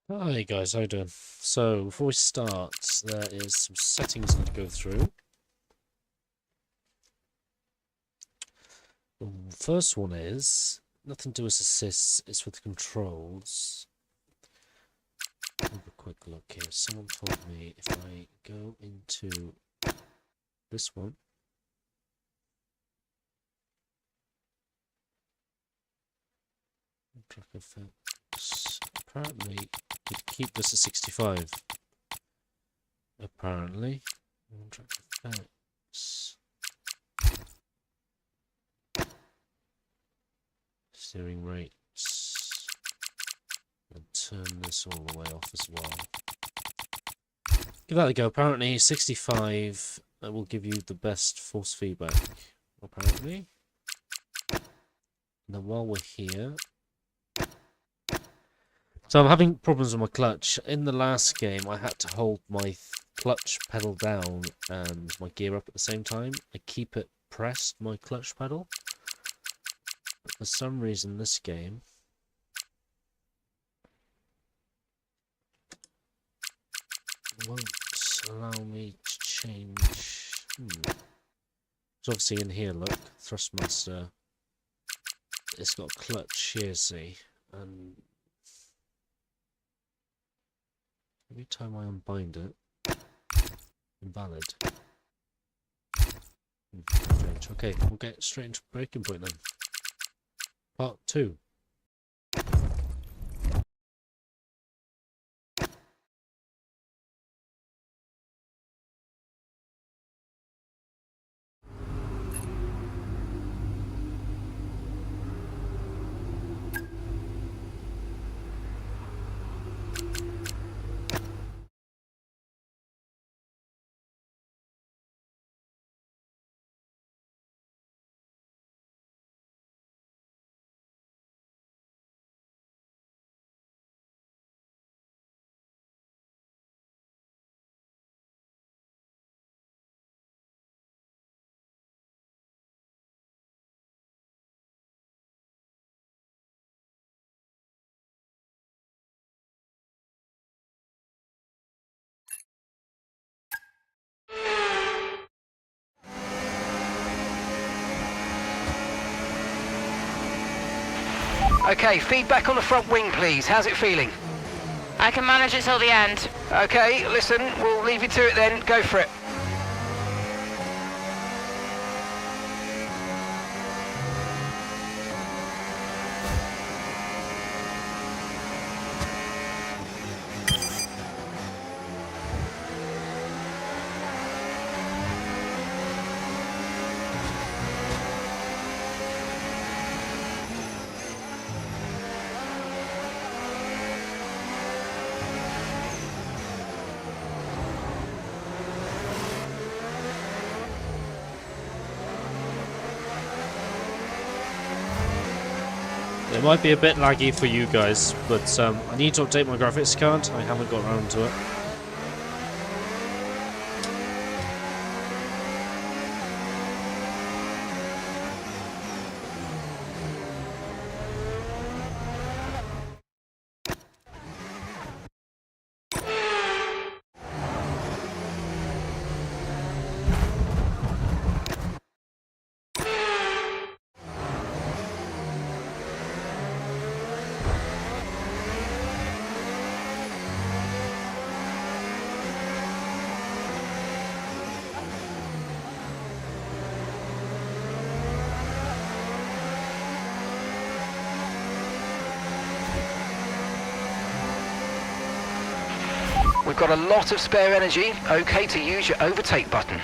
Hi guys, how you doing? So before we start, there is some settings I need to go through. The first one is nothing to do with assists, it's with controls. Have a quick look here. Someone told me if I go into this one, track effects. Apparently, you keep this at 65. Apparently, track effects. Steering rates, and turn this all the way off as well. Give that a go. Apparently 65 will give you the best force feedback, apparently. And then while we're here, so I'm having problems with my clutch. In the last game I had to hold my clutch pedal down and my gear up at the same time. I keep it pressed, my clutch pedal. But for some reason this game won't allow me to change. So obviously in here, look, Thrustmaster, it's got clutch here, see, and every time I unbind it, invalid. Strange. Okay, we'll get straight into breaking point then. Part 2. Okay, feedback on the front wing, please. How's it feeling? I can manage it till the end. Okay, listen, we'll leave you to it then. Go for it. It might be a bit laggy for you guys, but I need to update my graphics card. I haven't got around to it. We've got a lot of spare energy. Okay to use your overtake button.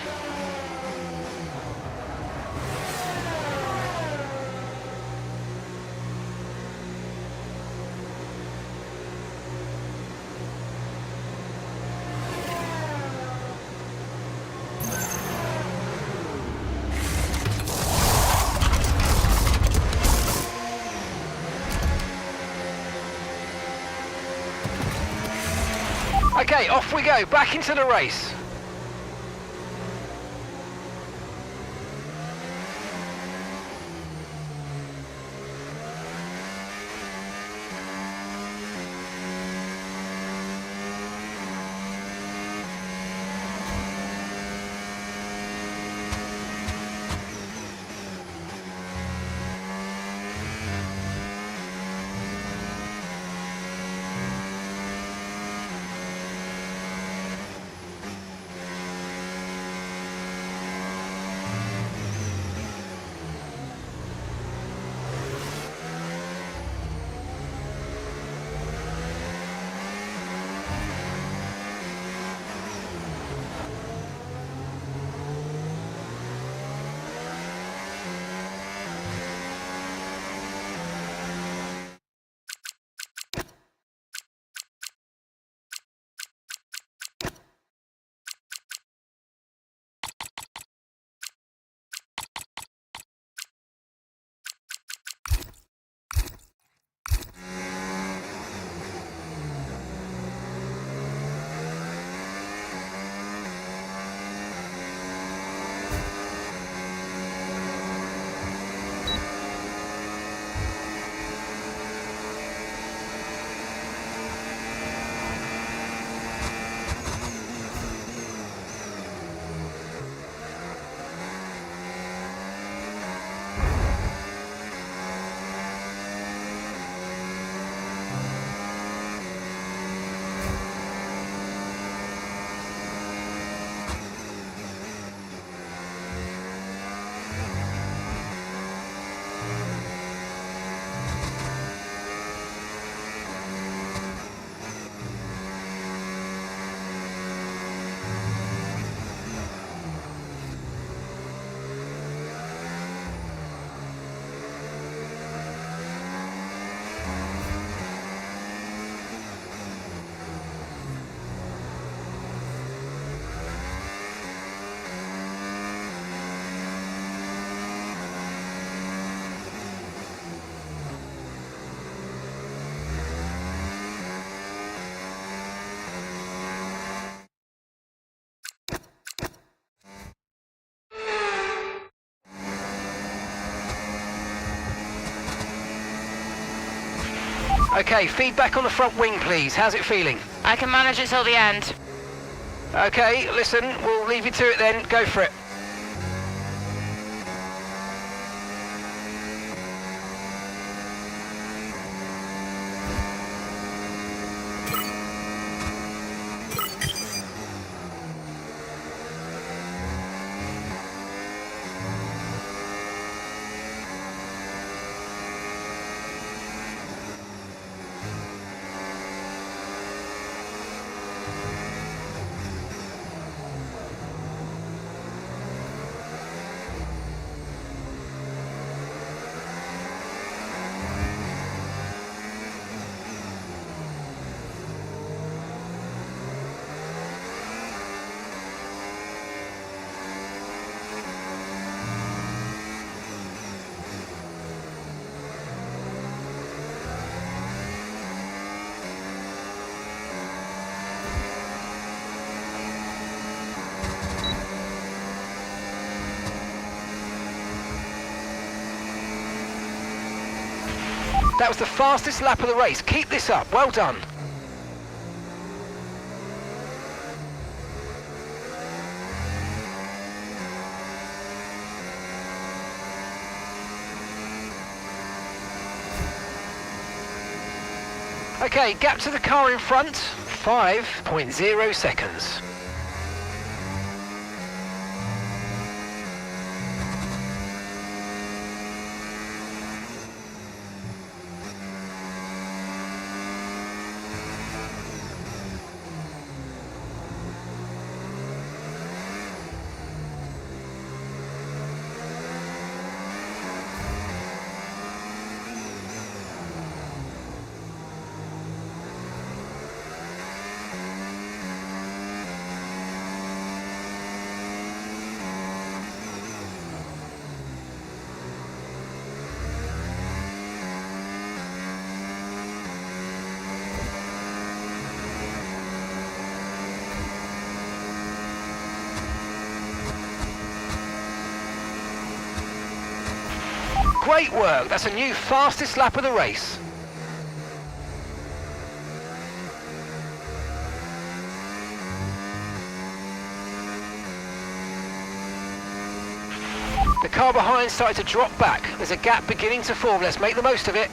Okay, off we go, back into the race. Okay, feedback on the front wing, please. How's it feeling? I can manage it till the end. Okay, listen, we'll leave you to it then. Go for it. That was the fastest lap of the race. Keep this up. Well done. Okay, gap to the car in front, 5.0 seconds. Great work, that's a new fastest lap of the race. The car behind started to drop back. There's a gap beginning to form, let's make the most of it.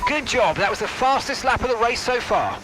Good job, that was the fastest lap of the race so far.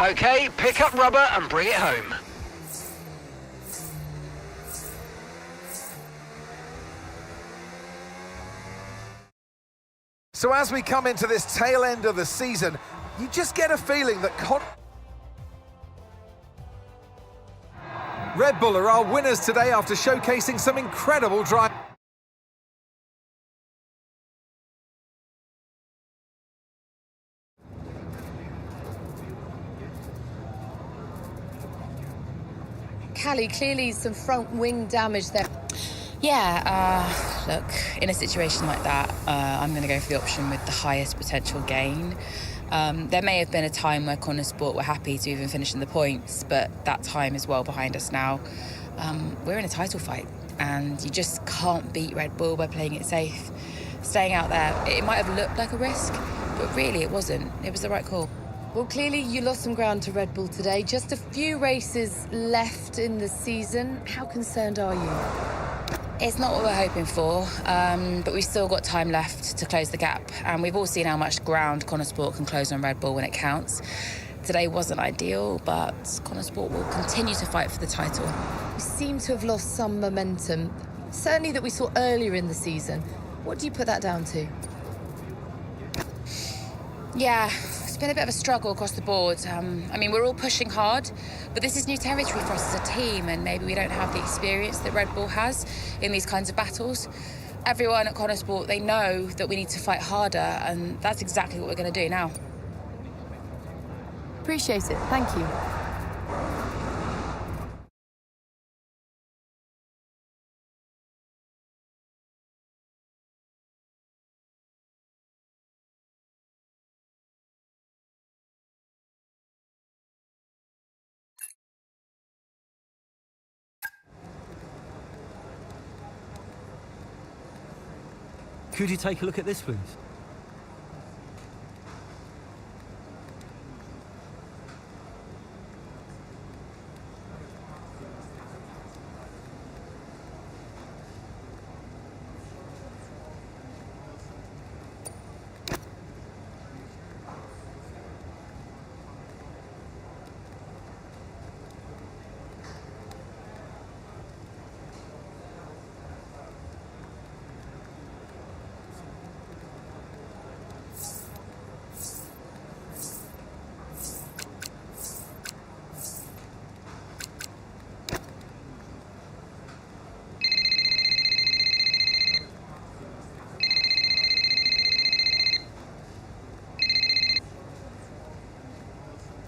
Okay, pick up rubber and bring it home. So as we come into this tail end of the season, you just get a feeling that Red Bull are our winners today after showcasing some incredible drive. Callie, clearly some front wing damage there. Yeah, look, in a situation like that, I'm going to go for the option with the highest potential gain. There may have been a time where Connor Sport were happy to even finish in the points, but that time is well behind us now. We're in a title fight, and you just can't beat Red Bull by playing it safe. Staying out there, it might have looked like a risk, but really it wasn't. It was the right call. Well, clearly you lost some ground to Red Bull today. Just a few races left in the season. How concerned are you? It's not what we're hoping for, but we've still got time left to close the gap. And we've all seen how much ground Connor Sport can close on Red Bull when it counts. Today wasn't ideal, but Connor Sport will continue to fight for the title. We seem to have lost some momentum, certainly that we saw earlier in the season. What do you put that down to? Yeah, it's been a bit of a struggle across the board. I mean, we're all pushing hard, but this is new territory for us as a team, and maybe we don't have the experience that Red Bull has in these kinds of battles. Everyone at Connor Sport, they know that we need to fight harder, and that's exactly what we're going to do now. Appreciate it. Thank you. Could you take a look at this, please?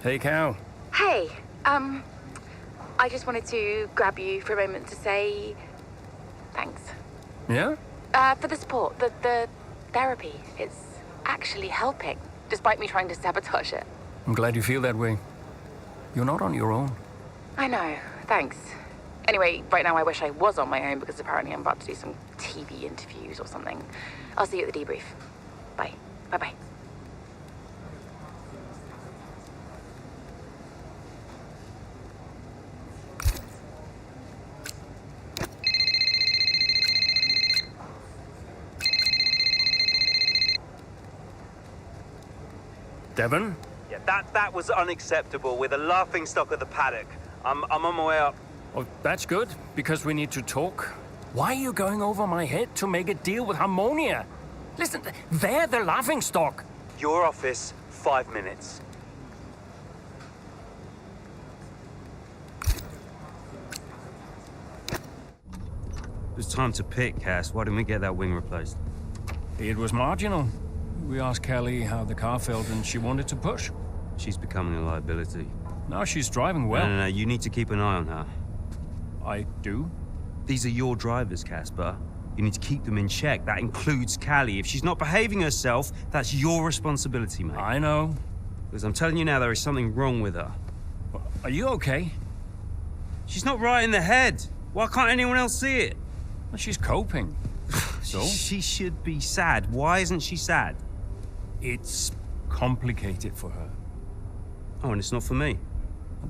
Hey, Cal. Hey, I just wanted to grab you for a moment to say thanks. Yeah? For the support, the therapy. It's actually helping, despite me trying to sabotage it. I'm glad you feel that way. You're not on your own. I know, thanks. Anyway, right now I wish I was on my own because apparently I'm about to do some TV interviews or something. I'll see you at the debrief. Bye. Bye-bye. Devon? Yeah, that was unacceptable. We're the laughing stock of the paddock. I'm on my way up. Oh, that's good, because we need to talk. Why are you going over my head to make a deal with Harmonia? Listen, they're the laughing stock. Your office, 5 minutes. It was time to pick, Cass. Why didn't we get that wing replaced? It was marginal. We asked Kelly how the car felt, and she wanted to push. She's becoming a liability. Now she's driving well. No, you need to keep an eye on her. I do? These are your drivers, Casper. You need to keep them in check. That includes Callie. If she's not behaving herself, that's your responsibility, mate. I know. Because I'm telling you now, there is something wrong with her. Are you okay? She's not right in the head. Why can't anyone else see it? Well, she's coping. So? She should be sad. Why isn't she sad? It's complicated for her. Oh, and it's not for me.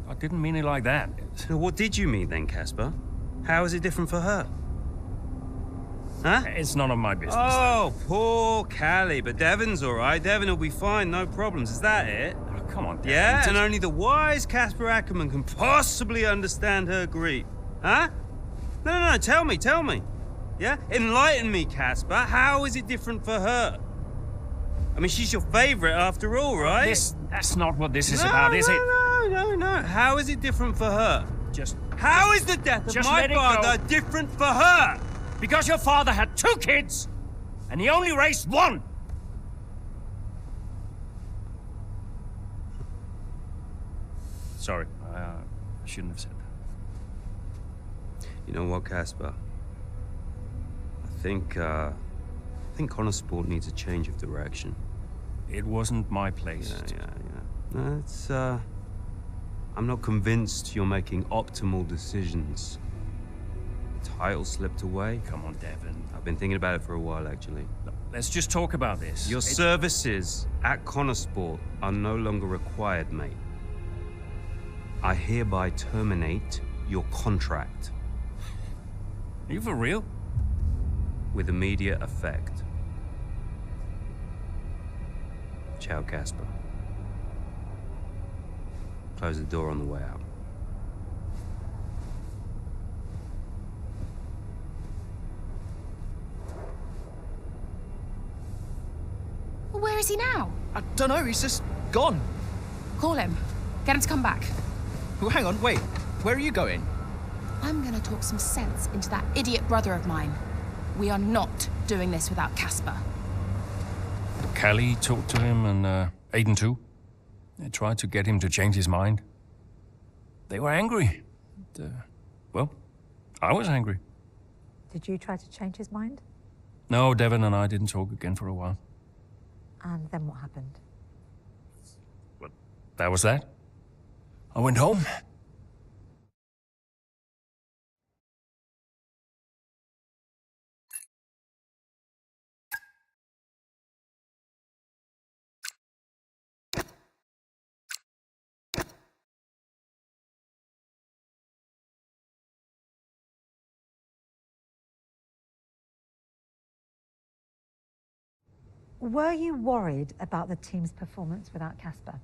I didn't mean it like that. So what did you mean then, Casper? How is it different for her? Huh? It's none of my business. Oh, poor Callie, but Devon's all right. Devon will be fine, no problems. Is that it? Oh, come on, Devon. Yeah, and only the wise Casper Ackerman can possibly understand her grief. Huh? No, tell me. Yeah? Enlighten me, Casper. How is it different for her? I mean, she's your favorite after all, right? That's not what this is about, is it? No. How is it different for her? Just How is the death of just my let it father go. different for her? because your father had 2 kids, and he only raised 1. Sorry, I shouldn't have said that. You know what, Casper? I think Connor Sport needs a change of direction. It wasn't my place. Yeah. No, it's, I'm not convinced you're making optimal decisions. The title slipped away. Come on, Devon. I've been thinking about it for a while, actually. Let's just talk about this. Your services at Connor Sport are no longer required, mate. I hereby terminate your contract Are you for real? with immediate effect. Ciao, Casper. Close the door on the way out. Well, where is he now? I don't know, he's just gone. Call him. Get him to come back. Oh, hang on, wait. Where are you going? I'm gonna talk some sense into that idiot brother of mine. We are not doing this without Casper. Callie talked to him, and Aiden too. They tried to get him to change his mind. They were angry. Well, I was angry. Did you try to change his mind? No, Devon and I didn't talk again for a while. And then what happened? But that was that. I went home. Were you worried about the team's performance without Casper?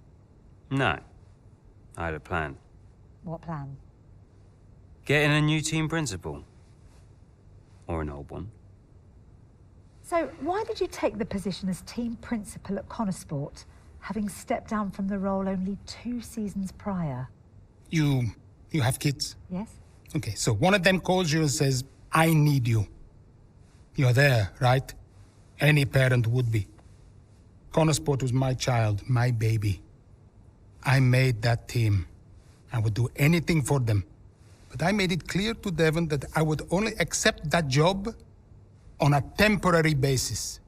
No. I had a plan. What plan? Getting a new team principal. Or an old one. So why did you take the position as team principal at Connor Sport, having stepped down from the role only 2 seasons prior? You have kids? Yes? Okay, so one of them calls you and says, I need you. You're there, right? Any parent would be. Connor Sport was my child, my baby. I made that team. I would do anything for them. But I made it clear to Devon that I would only accept that job on a temporary basis.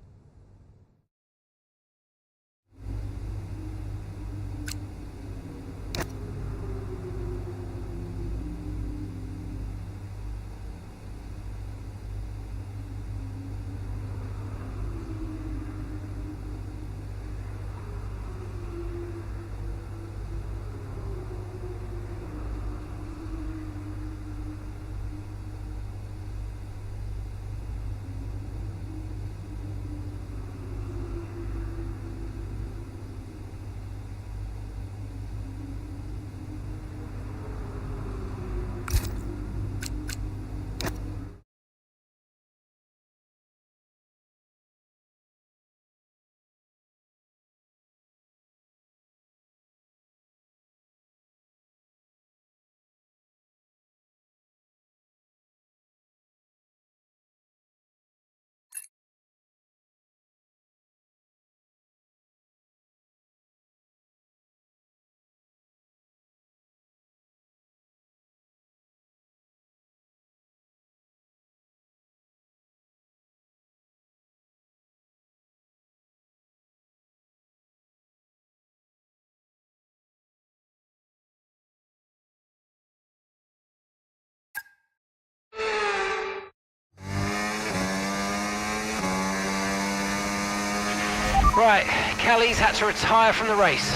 Right, Callie's had to retire from the race.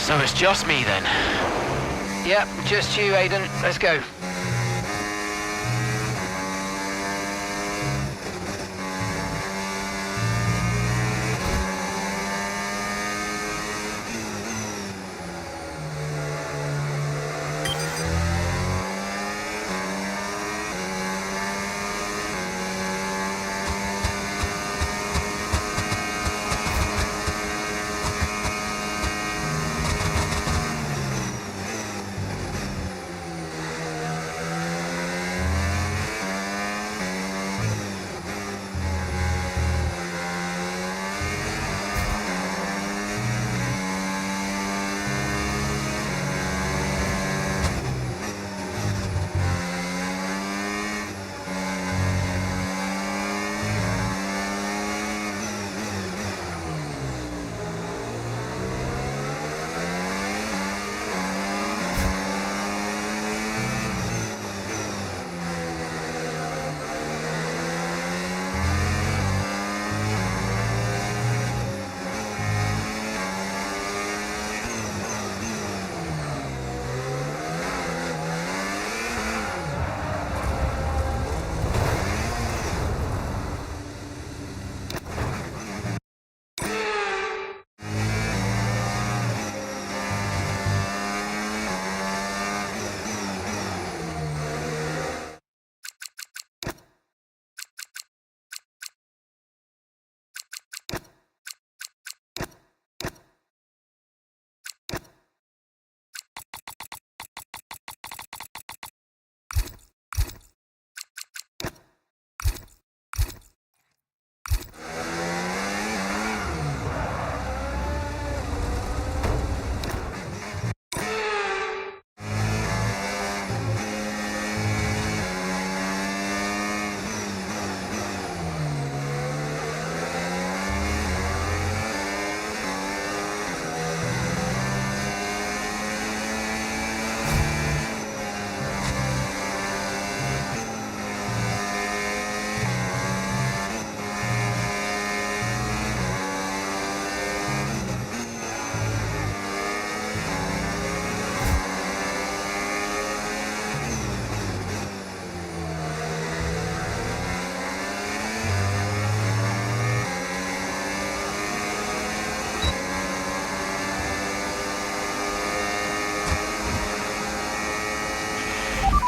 So it's just me then. Yep, just you, Aiden. Let's go.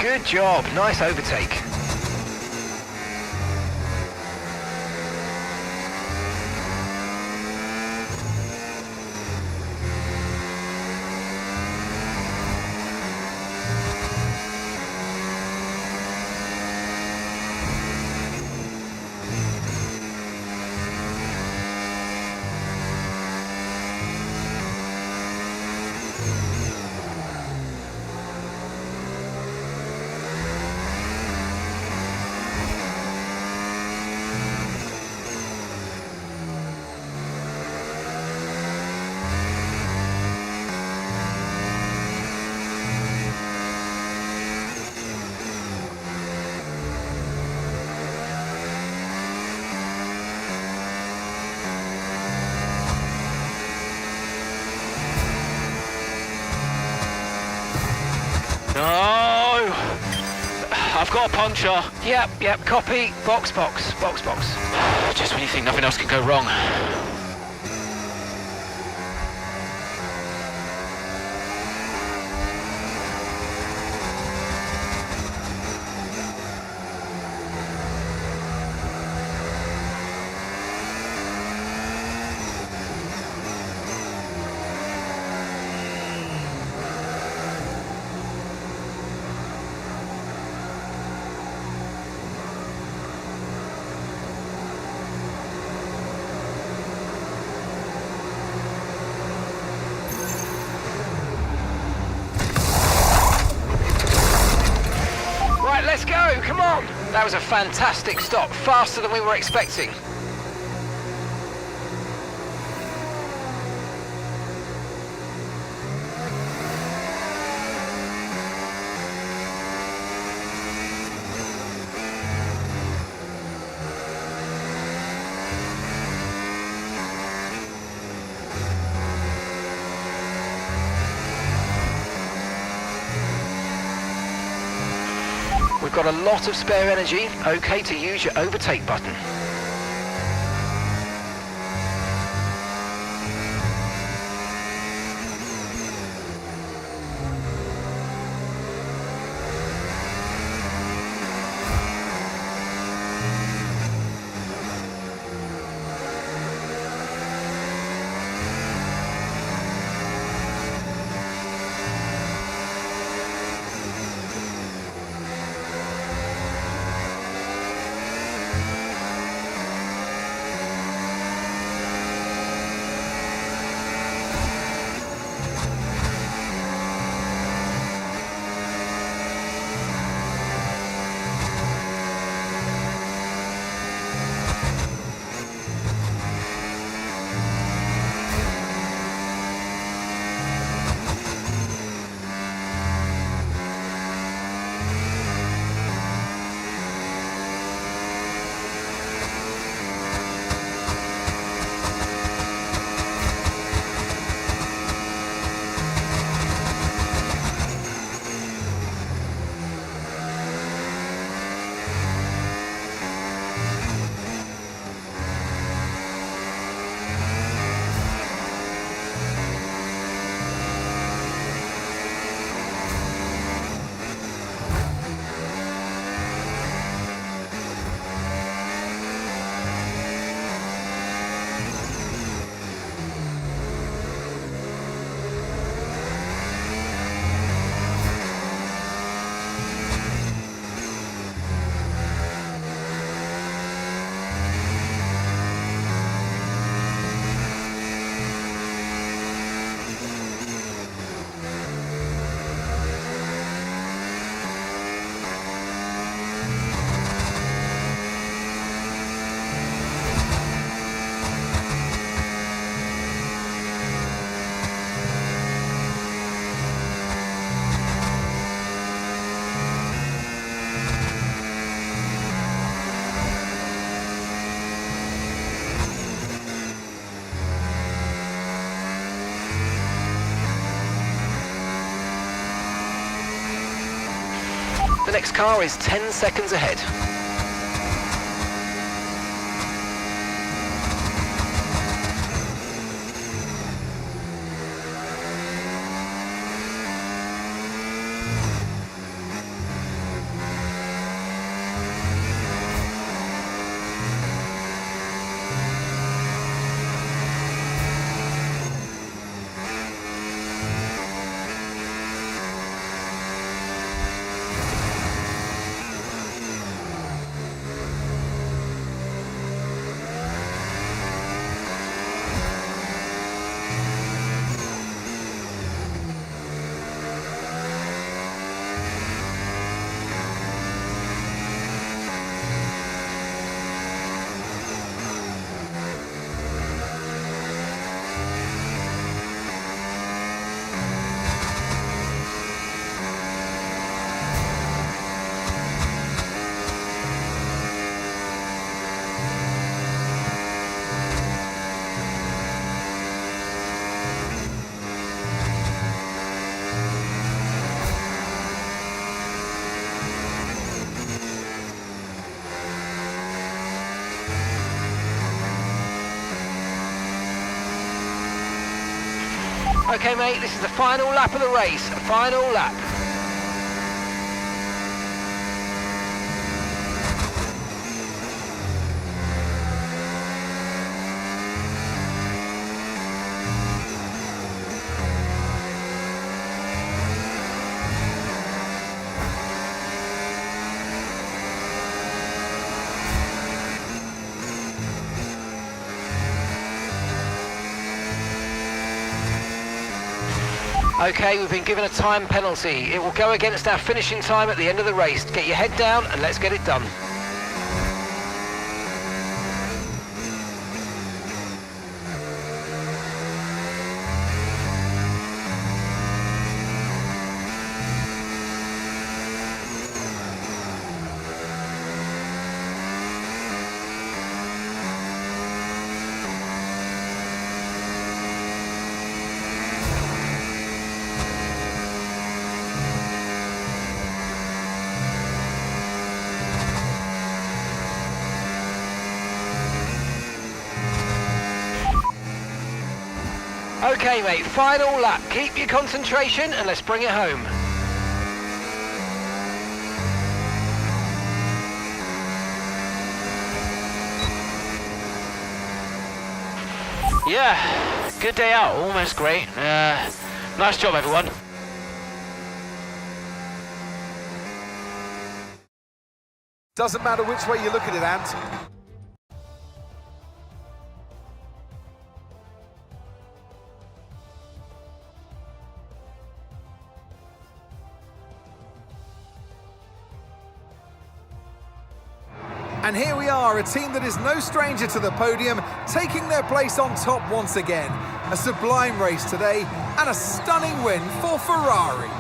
Good job. Nice overtake. No! I've got a puncture. Yep, copy. Box. Just when you think nothing else can go wrong. Right, let's go. Come on. That was a fantastic stop. Faster than we were expecting. We've got a lot of spare energy. Okay to use your overtake button. The next car is 10 seconds ahead. Okay, mate, this is the final lap of the race. Final lap. Okay, we've been given a time penalty. It will go against our finishing time at the end of the race. Get your head down and let's get it done. Okay, mate, final lap. Keep your concentration and let's bring it home. Yeah, good day out, almost great. Nice job, everyone. Doesn't matter which way you look at it, Ant. And here we are, a team that is no stranger to the podium, taking their place on top once again. A sublime race today, and a stunning win for Ferrari.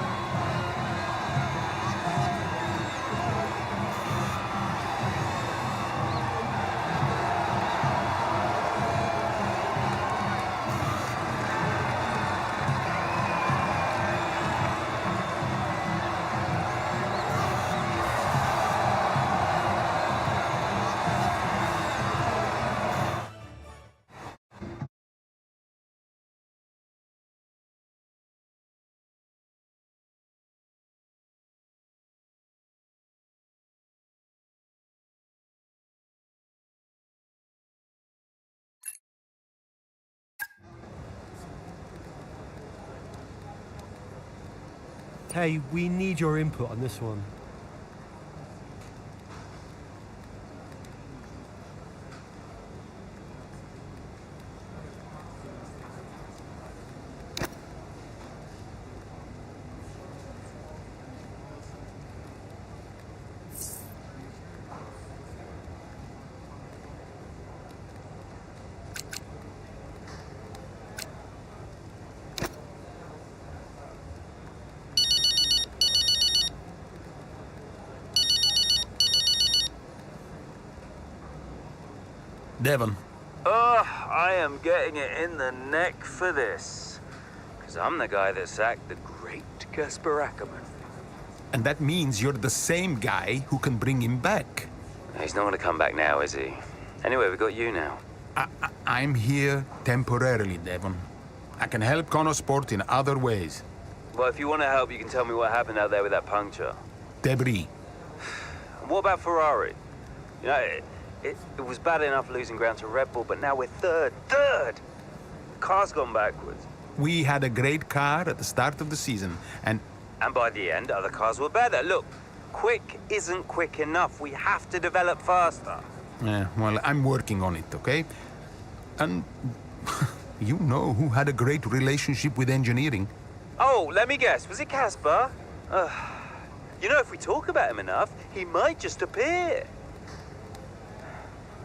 Hey, we need your input on this one. Devon. I am getting it in the neck for this. Because I'm the guy that sacked the great Casper Ackerman. And that means you're the same guy who can bring him back. He's not going to come back now, is he? Anyway, we got you now. I'm here temporarily, Devon. I can help Connosport in other ways. Well, if you want to help, you can tell me what happened out there with that puncture. Debris. What about Ferrari? You know, it was bad enough losing ground to Red Bull, but now we're third. Car's gone backwards. We had a great car at the start of the season, and by the end, other cars were better. Look, quick isn't quick enough. We have to develop faster. Yeah, well, I'm working on it, okay? And you know who had a great relationship with engineering. Oh, let me guess. Was it Casper? You know, if we talk about him enough, he might just appear.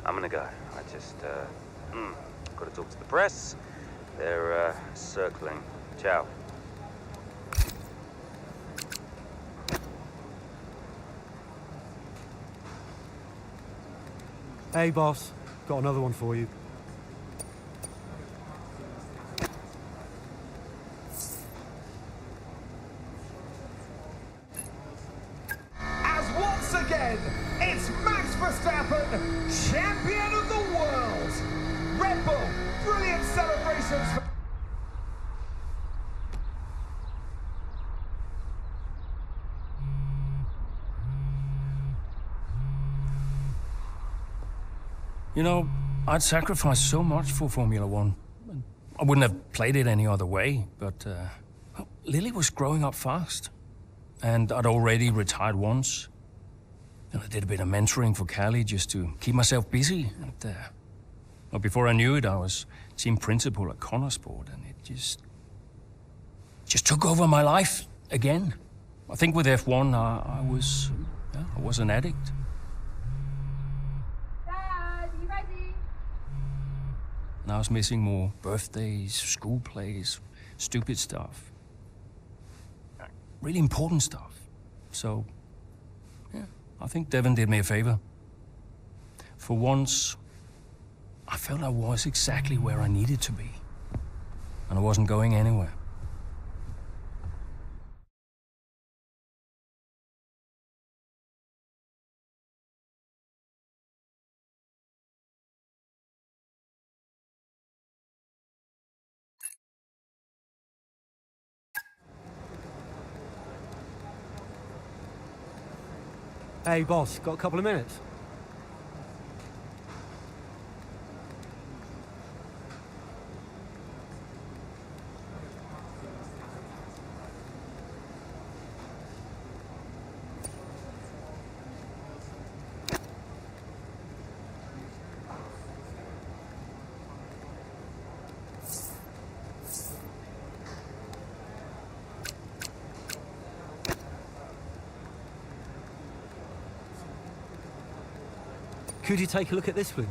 I'm gonna go. I just, gotta talk to the press. They're, circling. Ciao. Hey, boss. Got another one for you. As once again, it's Max Verstappen, champion of the world. Red Bull, brilliant celebrations. You know, I'd sacrificed so much for Formula One. I wouldn't have played it any other way, but well, Lily was growing up fast. And I'd already retired once. And I did a bit of mentoring for Callie just to keep myself busy. And well, before I knew it, I was team principal at Connorsport, and it just took over my life again. I think with F1, I was an addict. Dad, you ready? And I was missing more birthdays, school plays, stupid stuff. Really important stuff. So, yeah, I think Devon did me a favor. For once, I felt I was exactly where I needed to be. And I wasn't going anywhere. Hey, boss, got a couple of minutes? Could you take a look at this, please?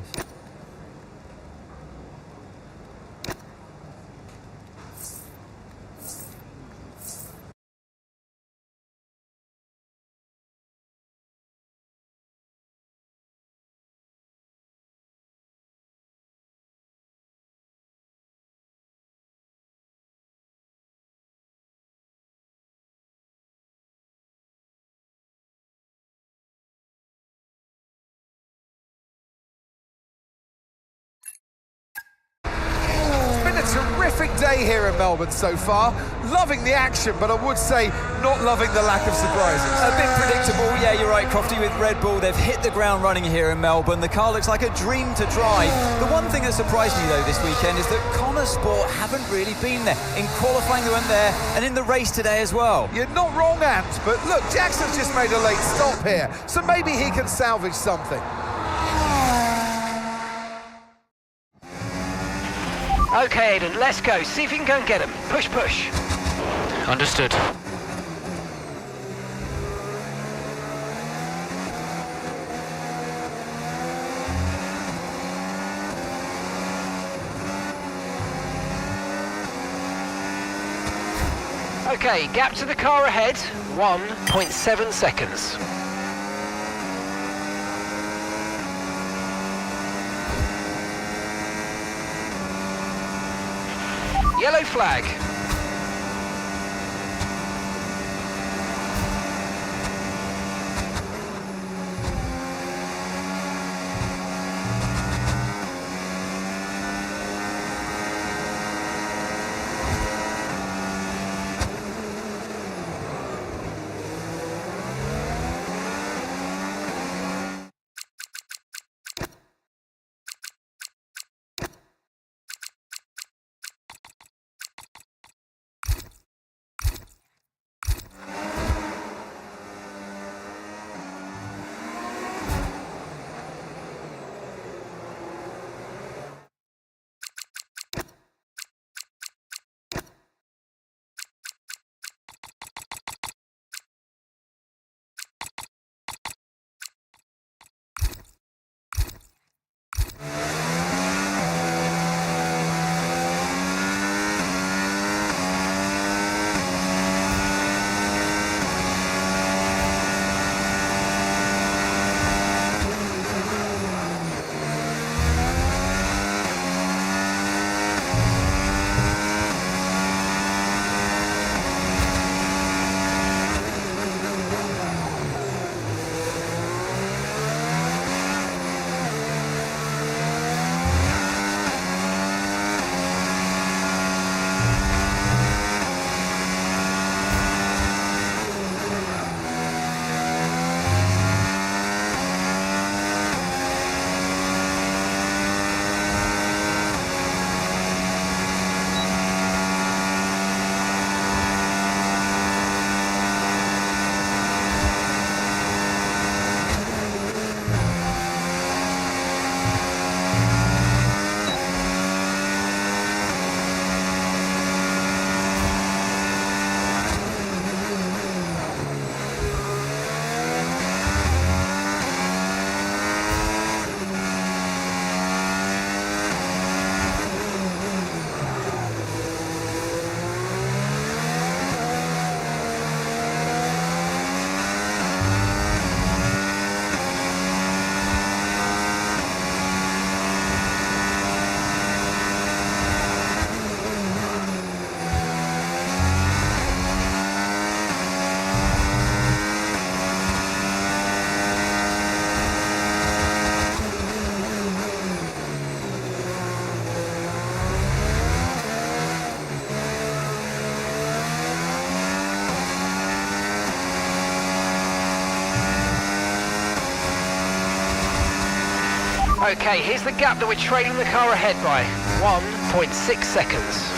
Terrific day here in Melbourne so far. Loving the action, but I would say not loving the lack of surprises. A bit predictable, yeah, you're right, Crofty, with Red Bull. They've hit the ground running here in Melbourne. The car looks like a dream to drive. The one thing that surprised me, though, this weekend is that Connorsport haven't really been there. In qualifying, they weren't there, and in the race today as well. You're not wrong, Ant, but look, Jackson's just made a late stop here, so maybe he can salvage something. Okay, Aiden, let's go. See if you can go and get him. Push, push. Understood. Okay, gap to the car ahead, 1.7 seconds. Yellow flag. Okay, here's the gap that we're trailing the car ahead by. 1.6 seconds.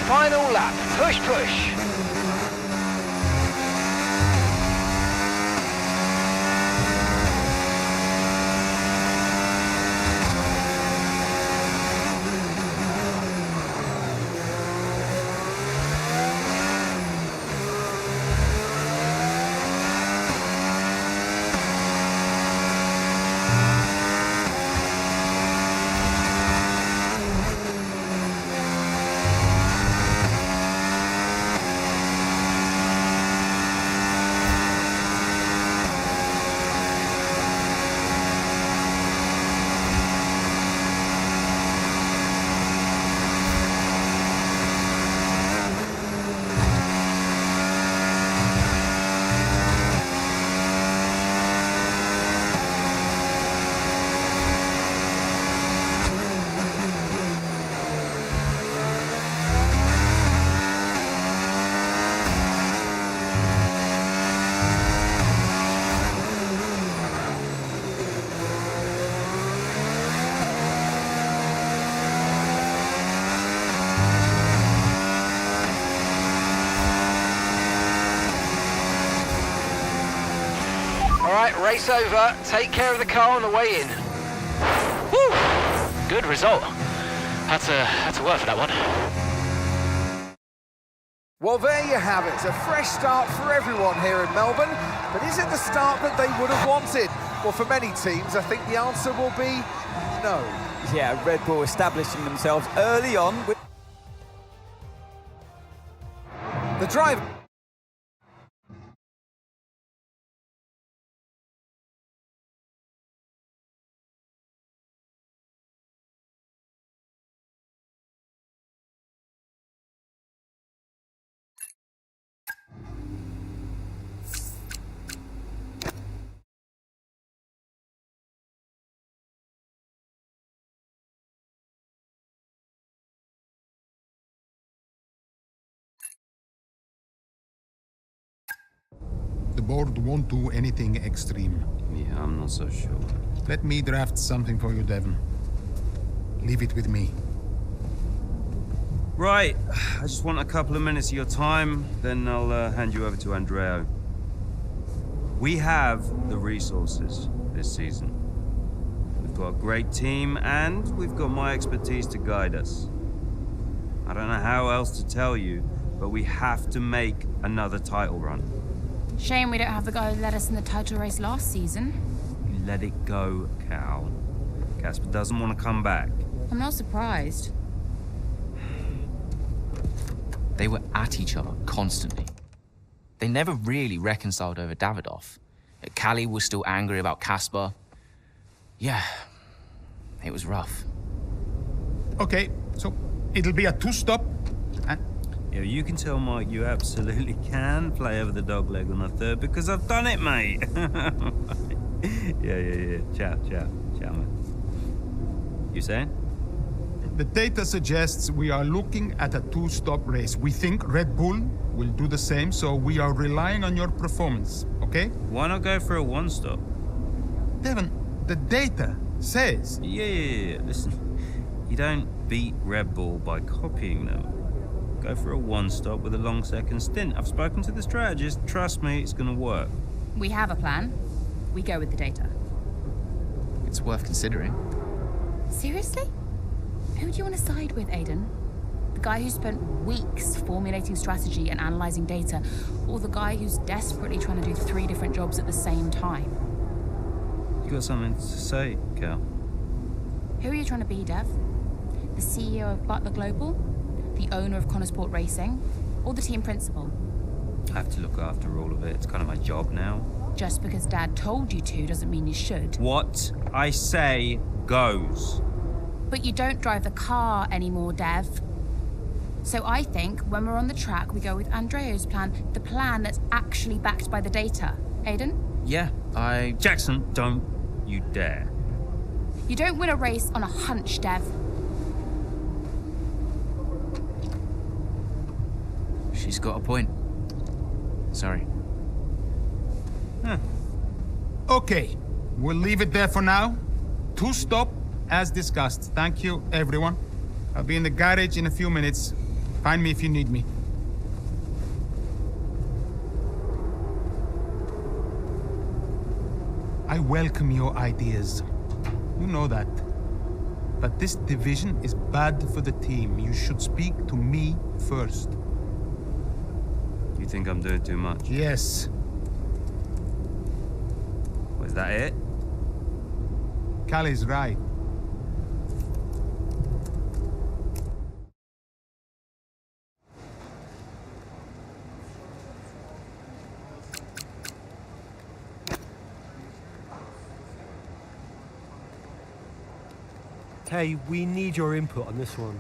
Final lap, push, push. Alright, race over. Take care of the car on the way in. Woo! Good result. Had to work for that one. Well, there you have it. A fresh start for everyone here in Melbourne. But is it the start that they would have wanted? Well, for many teams, I think the answer will be no. Yeah, Red Bull establishing themselves early on with the driver. The board won't do anything extreme. Yeah, I'm not so sure. Let me draft something for you, Devon. Leave it with me. Right, I just want a couple of minutes of your time, then I'll hand you over to Andrea. We have the resources this season. We've got a great team, and we've got my expertise to guide us. I don't know how else to tell you, but we have to make another title run. Shame we don't have the guy who led us in the title race last season. You let it go, Cal. Casper doesn't want to come back. I'm not surprised. They were at each other constantly. They never really reconciled over Davidoff. Callie was still angry about Casper. Yeah, it was rough. Okay, so it'll be a two-stop. Yeah, you can tell Mike you absolutely can play over the dog leg on the third because I've done it, mate. Yeah. Ciao, man. You saying? The data suggests we are looking at a two-stop race. We think Red Bull will do the same, so we are relying on your performance, okay? Why not go for a one-stop? Devon, the data says... Yeah. Listen, you don't beat Red Bull by copying them. Go for a one-stop with a long second stint. I've spoken to the strategist. Trust me, it's gonna work. We have a plan. We go with the data. It's worth considering. Seriously? Who do you want to side with, Aiden? The guy who spent weeks formulating strategy and analyzing data, or the guy who's desperately trying to do 3 different jobs at the same time? You got something to say, Cal? Who are you trying to be, Dev? The CEO of Butler Global? The owner of Connorsport Racing? Or the team principal? I have to look after all of it. It's kind of my job now. Just because Dad told you to doesn't mean you should. What I say goes. But you don't drive the car anymore, Dev. So I think when we're on the track, we go with Andrea's plan, the plan that's actually backed by the data. Aiden? Yeah, Jackson, don't you dare. You don't win a race on a hunch, Dev. She's got a point. Sorry. Okay, we'll leave it there for now. Two-stop, as discussed. Thank you, everyone. I'll be in the garage in a few minutes. Find me if you need me. I welcome your ideas. You know that. But this division is bad for the team. You should speak to me first. You think I'm doing too much? Yes. Was that it? Callie's right. Tay, we need your input on this one.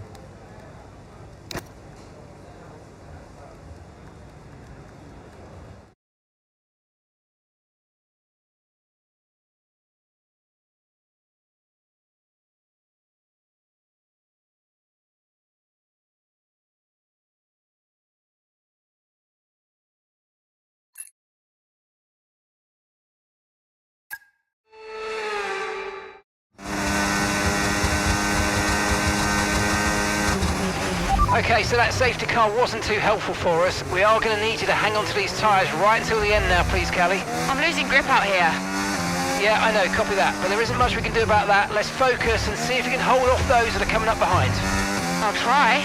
Okay, so that safety car wasn't too helpful for us. We are going to need you to hang on to these tyres right until the end now, please, Callie. I'm losing grip out here. Yeah, I know, copy that. But there isn't much we can do about that. Let's focus and see if we can hold off those that are coming up behind. I'll try.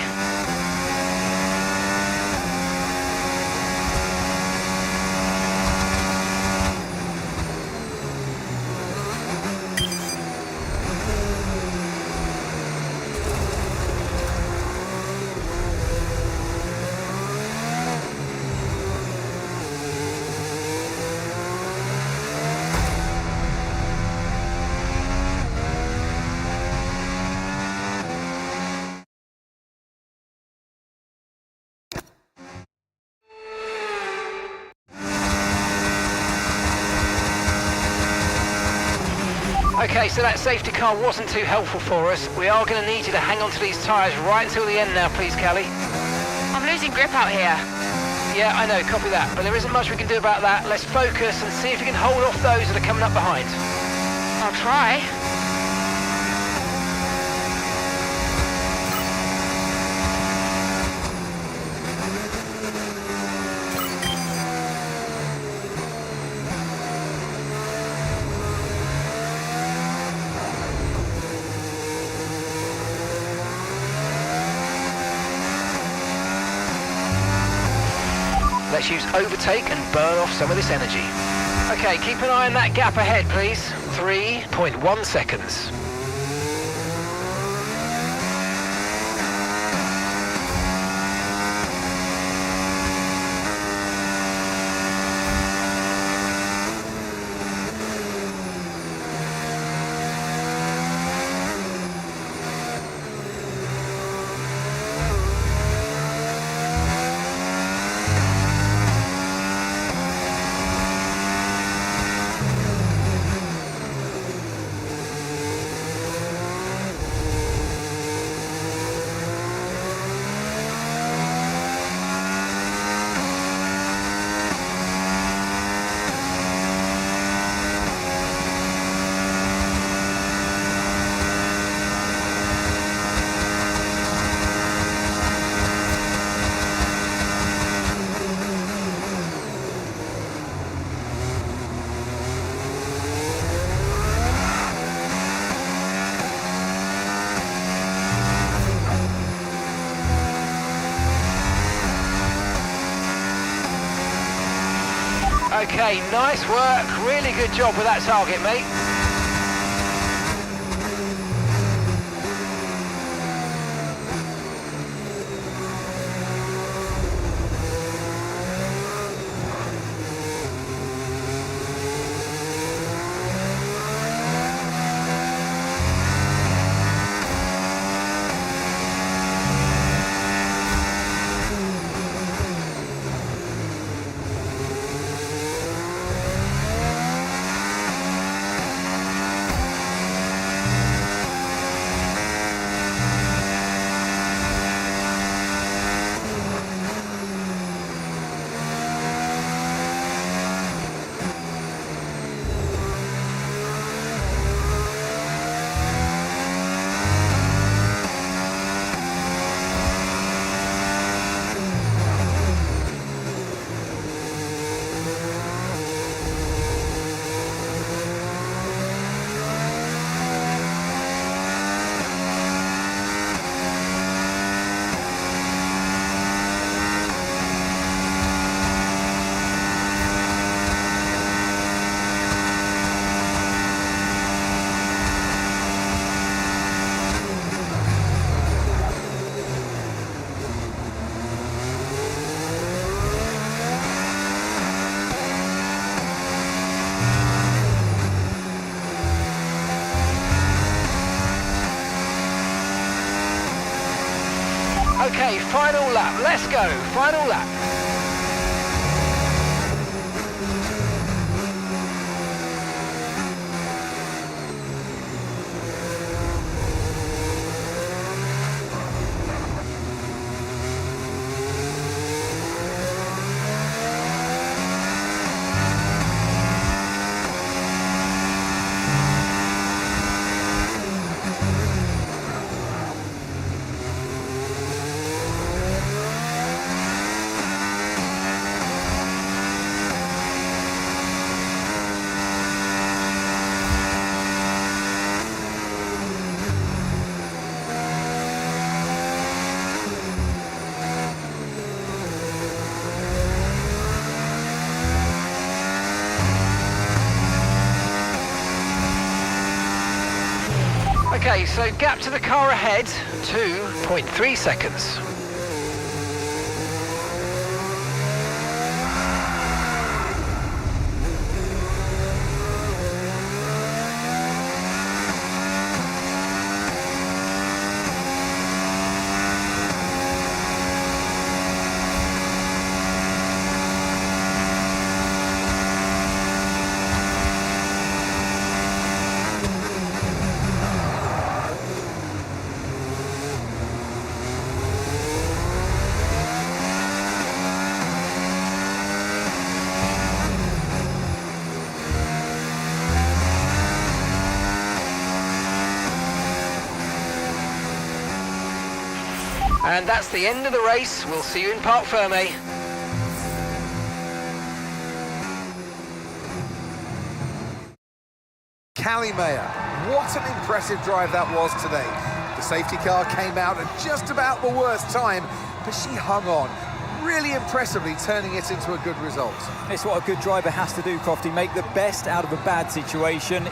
Okay, so that safety car wasn't too helpful for us. We are going to need you to hang on to these tyres right until the end now, please, Callie. I'm losing grip out here. Yeah, I know, copy that. But there isn't much we can do about that. Let's focus and see if we can hold off those that are coming up behind. I'll try. Let's use overtake and burn off some of this energy. Okay, keep an eye on that gap ahead, please. 3.1 seconds. Okay, nice work. Really good job with that target, mate. Okay, final lap. Let's go. Final lap. Okay, so gap to the car ahead, 2.3 seconds. And that's the end of the race. We'll see you in Parc Fermé. Callie Mayer, what an impressive drive that was today. The safety car came out at just about the worst time, but she hung on. really impressively turning it into a good result. It's what a good driver has to do, Crofty, make the best out of a bad situation.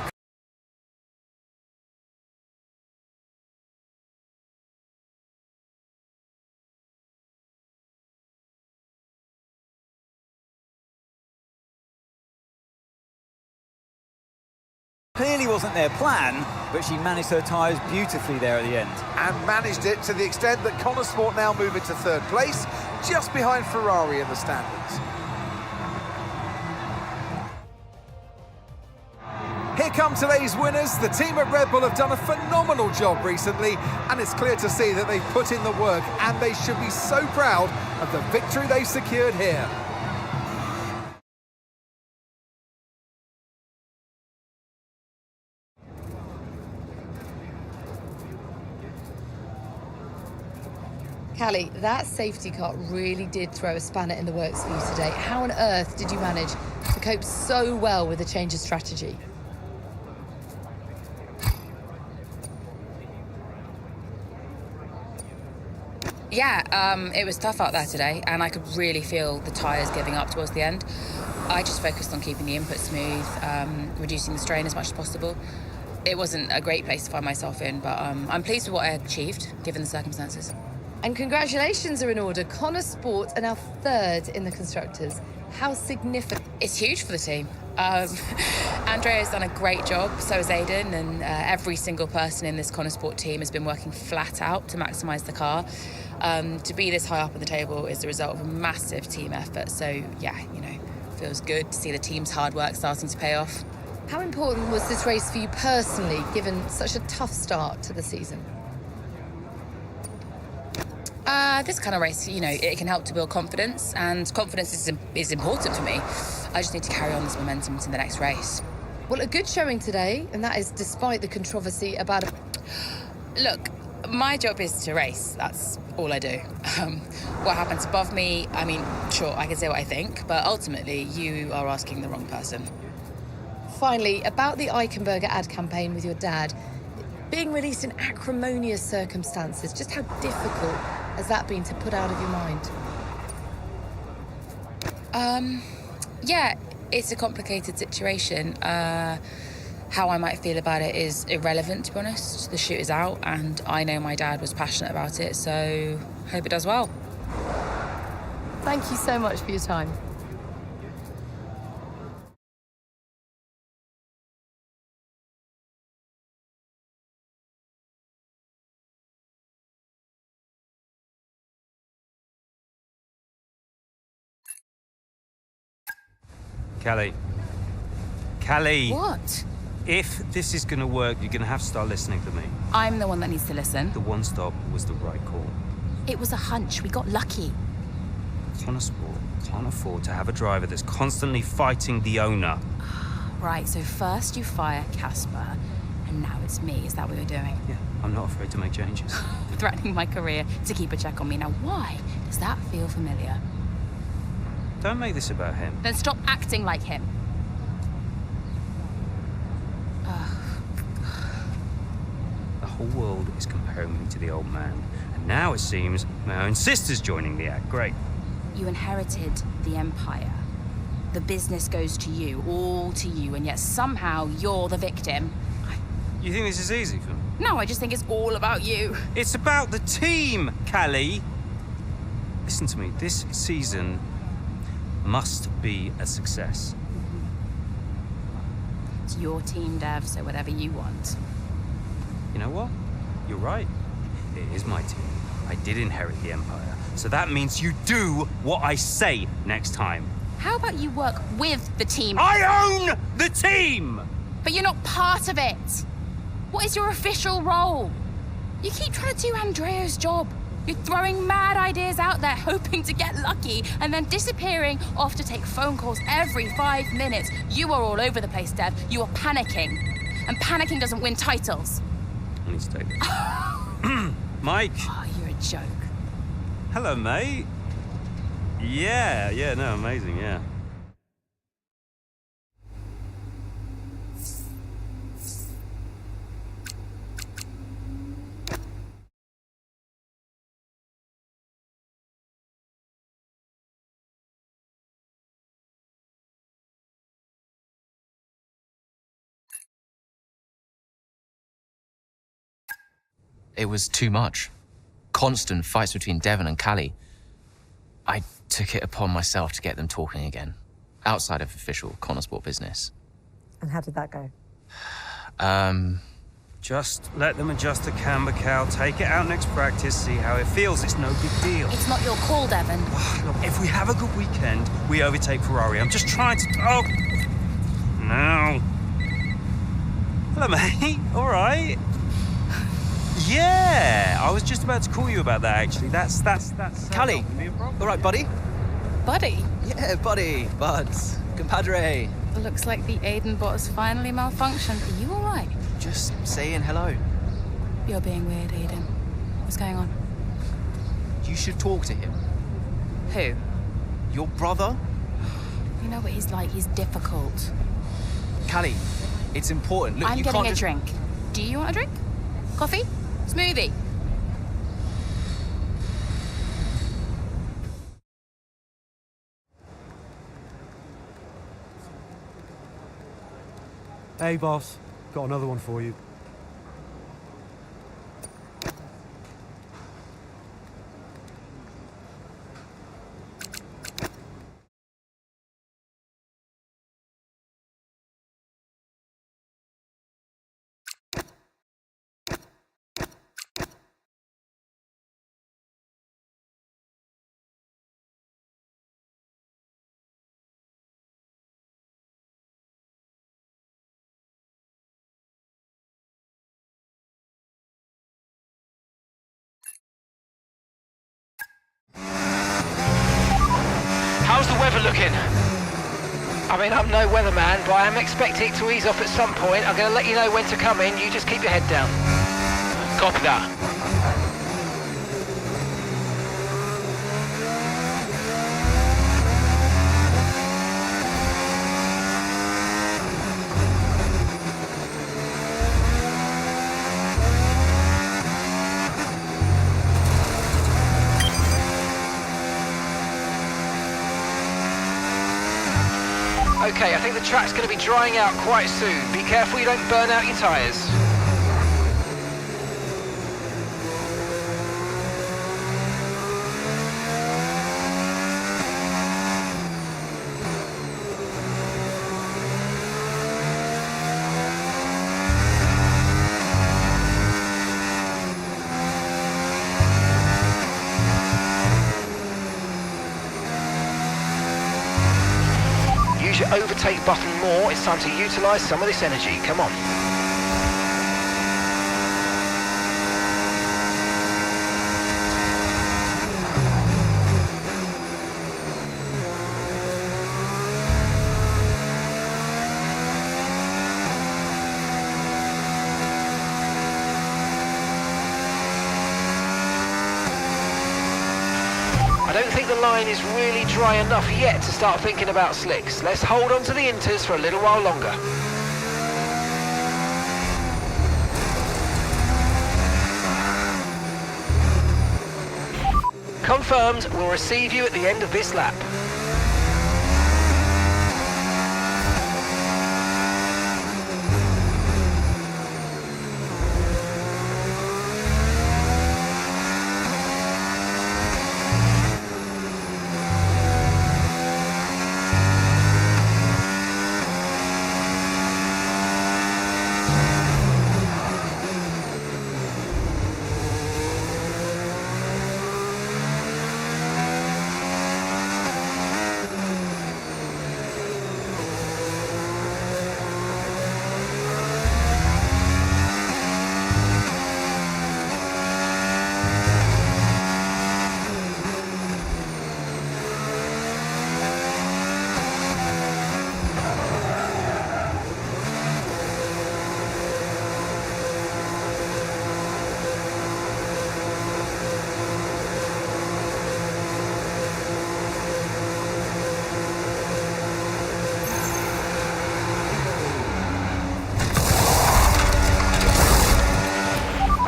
Clearly wasn't their plan, but she managed her tyres beautifully there at the end. And managed it to the extent that Connor Sport now move into third place, just behind Ferrari in the standings. Here come today's winners. The team at Red Bull have done a phenomenal job recently, and it's clear to see that they've put in the work, and they should be so proud of the victory they've secured here. Callie, that safety car really did throw a spanner in the works for you today. How on earth did you manage to cope so well with the change of strategy? Yeah, it was tough out there today, and I could really feel the tyres giving up towards the end. I just focused on keeping the input smooth, reducing the strain as much as possible. It wasn't a great place to find myself in, but I'm pleased with what I achieved, given the circumstances. And congratulations are in order. Connor Sport are now third in the Constructors. How significant? It's huge for the team. Andrea's done a great job, so has Aiden, and every single person in this Connor Sport team has been working flat out to maximise the car. To be this high up on the table is the result of a massive team effort, so yeah, feels good to see the team's hard work starting to pay off. How important was this race for you personally, given such a tough start to the season? This kind of race, it can help to build confidence, and confidence is important for me. I just need to carry on this momentum into the next race. Well, a good showing today, and that is despite the controversy about it. Look, my job is to race. That's all I do. What happens above me, sure, I can say what I think, but ultimately, you are asking the wrong person. Finally, about the Eichenberger ad campaign with your dad, being released in acrimonious circumstances, just how difficult has that been to put out of your mind? Yeah, it's a complicated situation. How I might feel about it is irrelevant, to be honest. The shoot is out, and I know my dad was passionate about it, so hope it does well. Thank you so much for your time. Callie. What? If this is going to work, you're going to have to start listening to me. I'm the one that needs to listen. The one stop was the right call. It was a hunch. We got lucky. Connor Sport can't afford to have a driver that's constantly fighting the owner. Right, so first you fire Casper, and now it's me. Is that what you're doing? Yeah, I'm not afraid to make changes. Threatening my career to keep a check on me. Now, why does that feel familiar? Don't make this about him. Then stop acting like him. The whole world is comparing me to the old man. And now it seems my own sister's joining the act. Great. You inherited the empire. The business goes to you, all to you, and yet somehow you're the victim. You think this is easy for me? No, I just think it's all about you. It's about the team, Callie. Listen to me, this season must be a success. It's your team, Dev, so whatever you want. You know what? You're right. It is my team. I did inherit the empire. So that means you do what I say next time. How about you work with the team? I own the team! But you're not part of it. What is your official role? You keep trying to do Andrea's job. You're throwing mad ideas out there, hoping to get lucky, and then disappearing off to take phone calls every 5 minutes. You are all over the place, Dev. You are panicking. And panicking doesn't win titles. I need to take this. Mike. Oh, you're a joke. Hello, mate. Yeah, no, amazing, yeah. It was too much. Constant fights between Devon and Callie. I took it upon myself to get them talking again, outside of official Connorsport business. And how did that go? Just let them adjust the camber, Cal. Take it out next practice, see how it feels. It's no big deal. It's not your call, Devon. Look, if we have a good weekend, we overtake Ferrari. I'm just trying to... Oh! No. Hello, mate. All right. Yeah, I was just about to call you about that, actually. That's Callie, all right, buddy? Buddy? Yeah, buddy, buds, compadre. It looks like the Aiden bot has finally malfunctioned. Are you all right? Just saying hello. You're being weird, Aiden. What's going on? You should talk to him. Who? Your brother? You know what he's like. He's difficult. Callie, it's important. Look, I'm you getting can't a just... drink. Do you want a drink? Coffee? Smoothie? Hey, boss. Got another one for you. How's the weather looking? I mean, I'm no weatherman, but I am expecting it to ease off at some point. I'm going to let you know when to come in. You just keep your head down. Copy that. Okay, I think the track's going to be drying out quite soon. Be careful you don't burn out your tyres. Use your overtake button more. It's time to utilise some of this energy. Come on. I don't think the line is really dry enough yet to start thinking about slicks. Let's hold on to the inters for a little while longer. Confirmed, we'll receive you at the end of this lap.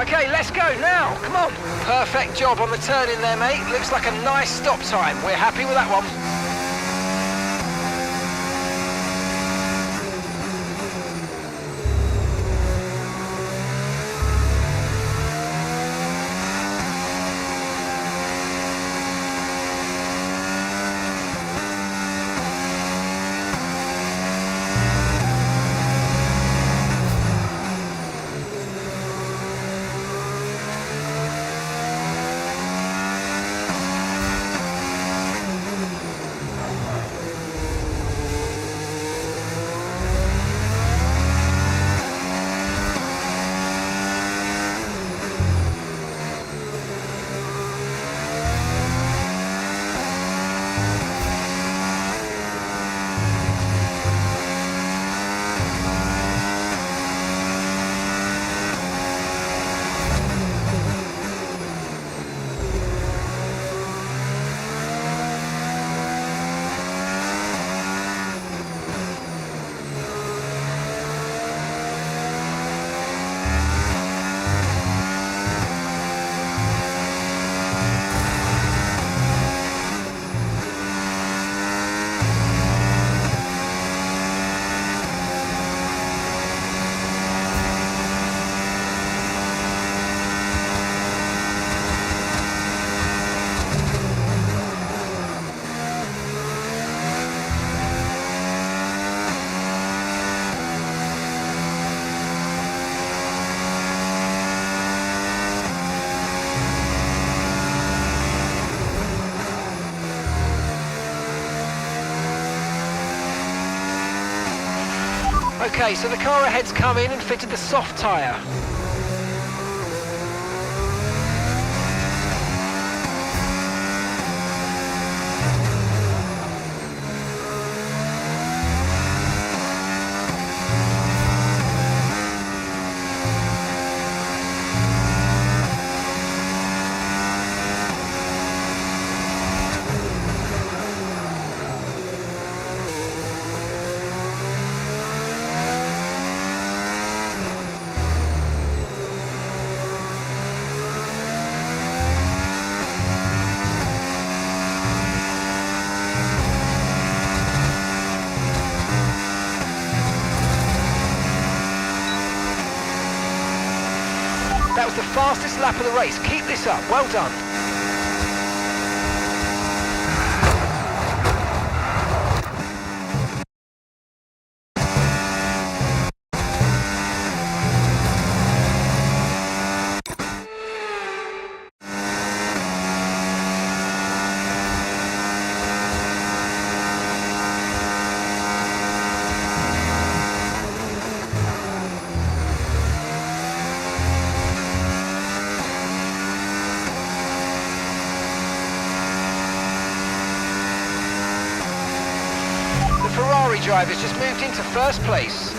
Okay, let's go now. Come on. Perfect job on the turn in there, mate. Looks like a nice stop time. We're happy with that one. Okay, so the car ahead's come in and fitted the soft tyre. That was the fastest lap of the race. Keep this up. Well done. Ferrari drivers just moved into first place.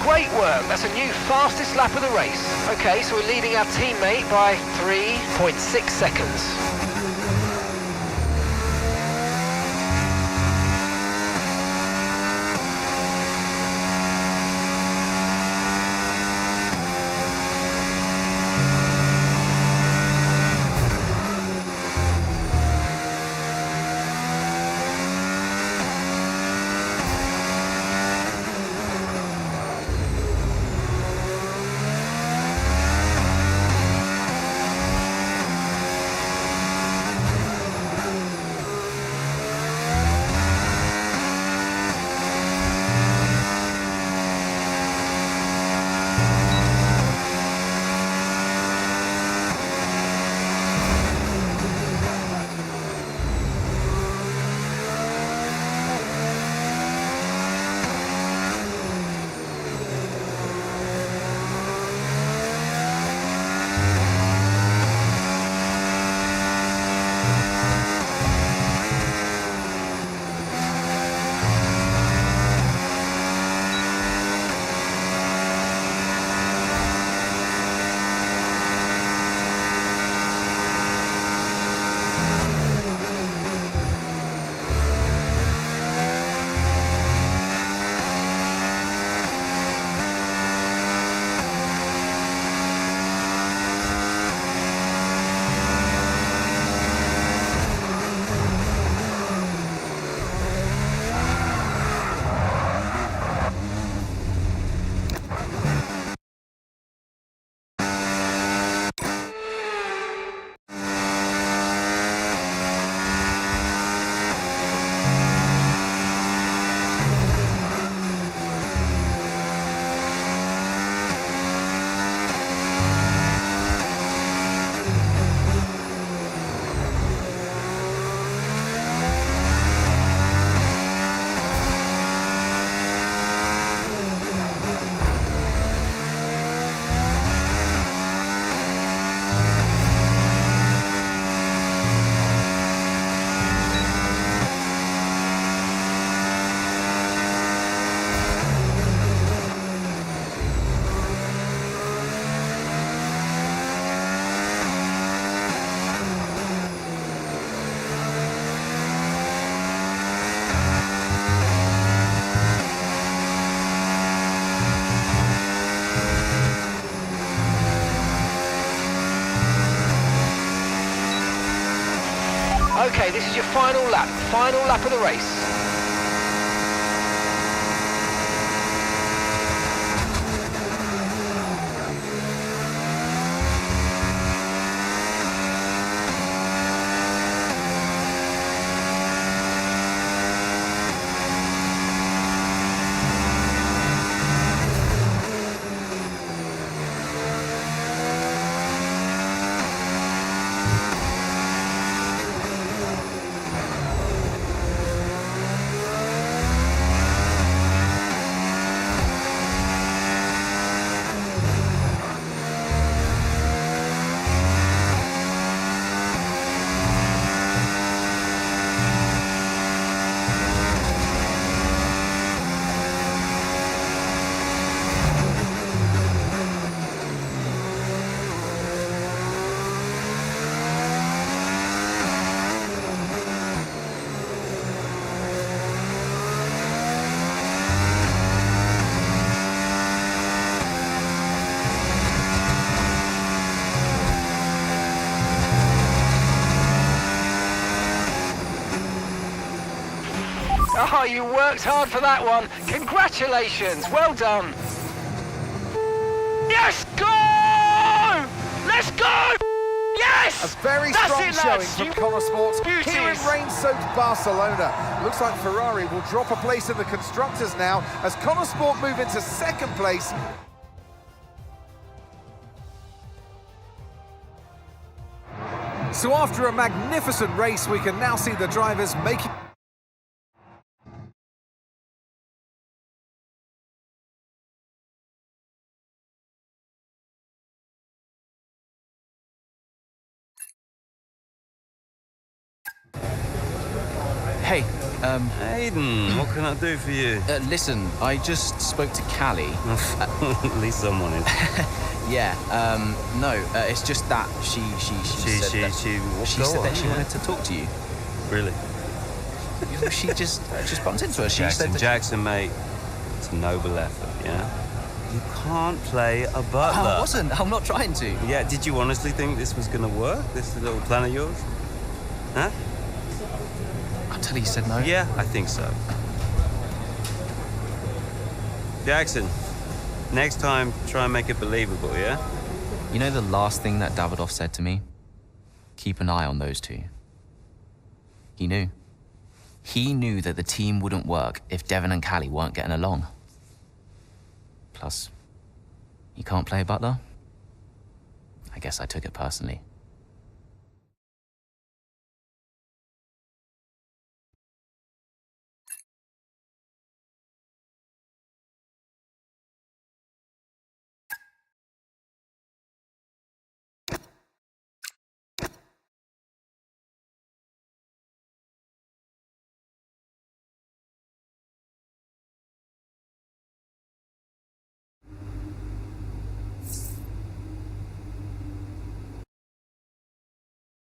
Great work, that's a new fastest lap of the race. Okay, so we're leading our teammate by 3.6 seconds. Okay, this is your final lap of the race. Oh, you worked hard for that one. Congratulations, well done. Yes, go! Let's go! Yes! A very That's strong it, showing lads. from You Connor Sports here in beauties. rain-soaked Barcelona. Looks like Ferrari will drop a place in the Constructors now as Connor Sport move into second place. So after a magnificent race, we can now see the drivers making... Hey, Aiden, what can I do for you? Listen, I just spoke to Callie. At least someone is. Yeah, no, it's just that she said that she wanted to talk to you. Really? She just bumped into her. She said that Jackson, mate, it's a noble effort, yeah? You can't play a butler. I wasn't. I'm not trying to. Yeah, did you honestly think this was gonna work? This little plan of yours? Huh? Until he said no. Yeah, I think so. Jackson, next time, try and make it believable, yeah? You know the last thing that Davidoff said to me? Keep an eye on those two. He knew. He knew that the team wouldn't work if Devon and Callie weren't getting along. Plus, you can't play a butler? I guess I took it personally.